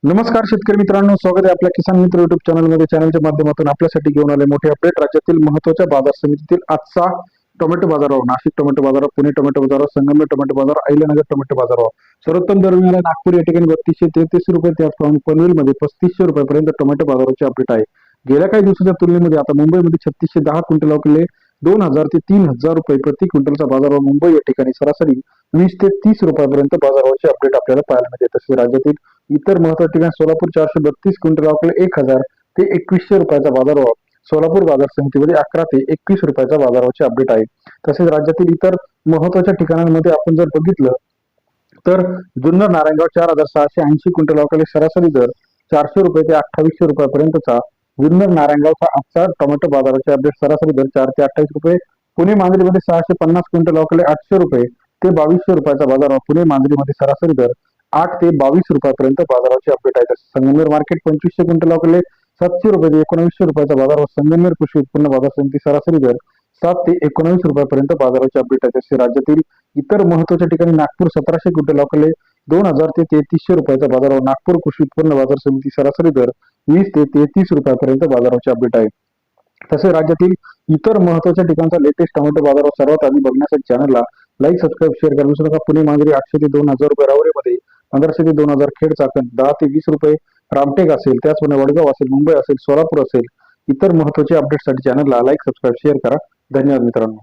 नमस्कार शेतकरी मित्रांनो, स्वागत आहे आपल्या किसान मित्र युट्यूब चॅनलमध्ये. चॅनलच्या माध्यमातून आपल्यासाठी घेऊन आले मोठे अपडेट. राज्यातील महत्त्वाच्या बाजार समितीतील आजचा टोमॅटो बाजारभाव, नाशिक टोमॅटो बाजारभाव, पुणे टोमॅटो बाजारभाव, संगमनेर टोमॅटो बाजारभाव, अहिल्यानगर टोमॅटो बाजारभाव. सर्वोत्तम दर मिळाला नागपूर या ठिकाणी 3233 रुपये, त्याचप्रमाणे पनवेलमध्ये 3500 रुपयापर्यंत टोमॅटो बाजाराचे अपडेट आहे. गेल्या काही दिवसाच्या तुलनेमध्ये आता मुंबईमध्ये 3610 क्विंटल अवकले 2000 ते 3000 रुपये प्रति क्विंटलचा बाजारभाव मुंबई या ठिकाणी सरासरी 20 ते 30 रुपयापर्यंत बाजारभावाचे अपडेट आपल्याला पाहायला मिळते. तसेच राज्यातील इतर महत्त्वाच्या ठिकाणी सोलापूर 432 क्विंटल अवकले 1000 ते 2100 रुपयाचा बाजारभाव सोलापूर बाजार समितीमध्ये 11 ते 21 रुपयाचा बाजारभावाचे अपडेट आहे. तसेच राज्यातील इतर महत्त्वाच्या ठिकाणांमध्ये आपण जर बघितलं तर जुन्नर नारायणगाव 4680 क्विंटल अवकले सरासरी दर 400 रुपये ते 2800 रुपयापर्यंतचा जुन्नर नारायणगावचा आजचा टोमॅटो बाजाराचे अपडेट सरासरी दर 4 ते 28 रुपये. पुणे मांजरीमध्ये 650 क्विंटल अवकले 800 रुपये ते 2200 रुपयाचा बाजारभाव पुणे मांजरीमध्ये सरासरी दर 8 ते 22 रुपयापर्यंत बाजाराचे अपडेट आहेत. संगमनेर मार्केट 2500 क्विंटल अवकले 700 रुपये ते 1900 रुपयाचा बाजारभाव संगमनेर कृषी उत्पन्न बाजार समिती सरासरी दर 7 ते 19 रुपयापर्यंत बाजाराचे अपडेट आहेत. तसे राज्यातील इतर महत्त्वाच्या ठिकाणी नागपूर 1700 क्विंटल अवकले 2000 ते 3300 रुपयाचा बाजारभाव नागपूर कृषी उत्पन्न बाजार समिती सरासरी दर 20 ते 33 रुपयापर्यंत बाजाराचे अपडेट आहे. तसे राज्यातील इतर महत्त्वाच्या ठिकाणचा लेटेस्ट टोमॅटो बाजारभाव सर्वात आधी बघण्यासाठी चॅनलला लाईक, सबस्क्राईब, शेअर करू नका. पुणे मांजरी 800 ते 2000 रुपये, रावरेमध्ये 1500 ते 2000, खेड चाकण 10 ते 20 रुपये, रामटेक असेल, त्याचप्रमाणे वडगाव असेल, मुंबई असेल, सोलापूर असेल. इतर महत्त्वाचे अपडेटसाठी चॅनलला लाईक, सबस्क्राईब, शेअर करा. धन्यवाद मित्रांनो.